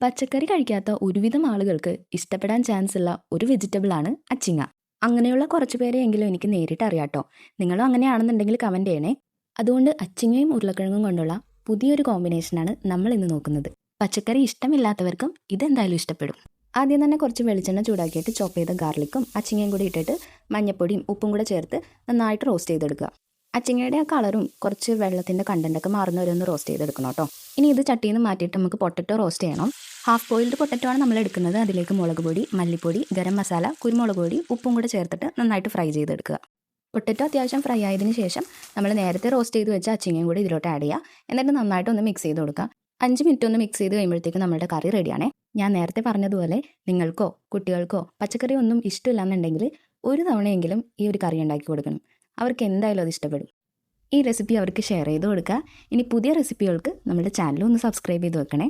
പച്ചക്കറി കഴിക്കാത്ത ഒരുവിധം ആളുകൾക്ക് ഇഷ്ടപ്പെടാൻ ചാൻസ് ഉള്ള ഒരു വെജിറ്റബിളാണ് അച്ചിങ്ങ. അങ്ങനെയുള്ള കുറച്ച് പേരെയെങ്കിലും എനിക്ക് നേരിട്ട് അറിയാട്ടോ. നിങ്ങളും അങ്ങനെയാണെന്നുണ്ടെങ്കിൽ കമൻറ്റ് ചെയ്യണേ. അതുകൊണ്ട് അച്ചിങ്ങയും ഉരുളക്കിഴങ്ങും കൊണ്ടുള്ള പുതിയൊരു കോമ്പിനേഷനാണ് നമ്മൾ ഇന്ന് നോക്കുന്നത്. പച്ചക്കറി ഇഷ്ടമില്ലാത്തവർക്കും ഇതെന്തായാലും ഇഷ്ടപ്പെടും. ആദ്യം തന്നെ കുറച്ച് വെളിച്ചെണ്ണ ചൂടാക്കിയിട്ട് ചോപ്പ് ചെയ്ത ഗാർലിക്കും അച്ചിങ്ങയും കൂടി ഇട്ടിട്ട് മഞ്ഞപ്പൊടിയും ഉപ്പും കൂടെ ചേർത്ത് നന്നായിട്ട് റോസ്റ്റ് ചെയ്തെടുക്കുക. അച്ചിങ്ങയുടെ ആ കളറും കുറച്ച് വെള്ളത്തിൻ്റെ കണ്ടൻറ്റൊക്കെ മാറുന്നവരെ ഒന്ന് റോസ്റ്റ് ചെയ്തെടുക്കണം കേട്ടോ. ഇനി ഇത് ചട്ടിയിൽ നിന്ന് മാറ്റിയിട്ട് നമുക്ക് പൊട്ടറ്റോ റോസ്റ്റ് ചെയ്യണം. ഹാഫ് ബോയിൽഡ് പൊട്ടറ്റോ ആണ് നമ്മൾ എടുക്കുന്നത്. അതിലേക്ക് മുളക് പൊടി, മല്ലിപ്പൊടി, ഗരം മസാല, കുരുമുളക് പൊടി, ഉപ്പും കൂടെ ചേർത്തിട്ട് നന്നായിട്ട് ഫ്രൈ ചെയ്തെടുക്കുക. പൊട്ടറ്റോ അത്യാവശ്യം ഫ്രൈ ആയതിനു ശേഷം നമ്മൾ നേരത്തെ റോസ്റ്റ് ചെയ്ത് വെച്ച അച്ചിങ്ങയും കൂടി ഇതിലോട്ട് ആഡ് ചെയ്യുക. എന്നിട്ട് നന്നായിട്ട് ഒന്ന് മിക്സ് ചെയ്ത് കൊടുക്കുക. 5 മിനിറ്റ് ഒന്ന് മിക്സ് ചെയ്ത് കഴിയുമ്പോഴത്തേക്ക് നമ്മുടെ കറി റെഡിയാണേ. ഞാൻ നേരത്തെ പറഞ്ഞതുപോലെ നിങ്ങൾക്കോ കുട്ടികൾക്കോ പച്ചക്കറി ഒന്നും ഇഷ്ടമില്ലാന്നുണ്ടെങ്കിൽ ഒരു തവണയെങ്കിലും ഈ ഒരു കറി ഉണ്ടാക്കി കൊടുക്കണം. അവർക്ക് എന്തായാലും അത് ഇഷ്ടപ്പെടും. ഈ റെസിപ്പി അവർക്ക് ഷെയർ ചെയ്ത് കൊടുക്കുക. ഇനി പുതിയ റെസിപ്പികൾക്ക് നമ്മുടെ ചാനൽ ഒന്ന് സബ്സ്ക്രൈബ് ചെയ്ത് വെക്കണേ.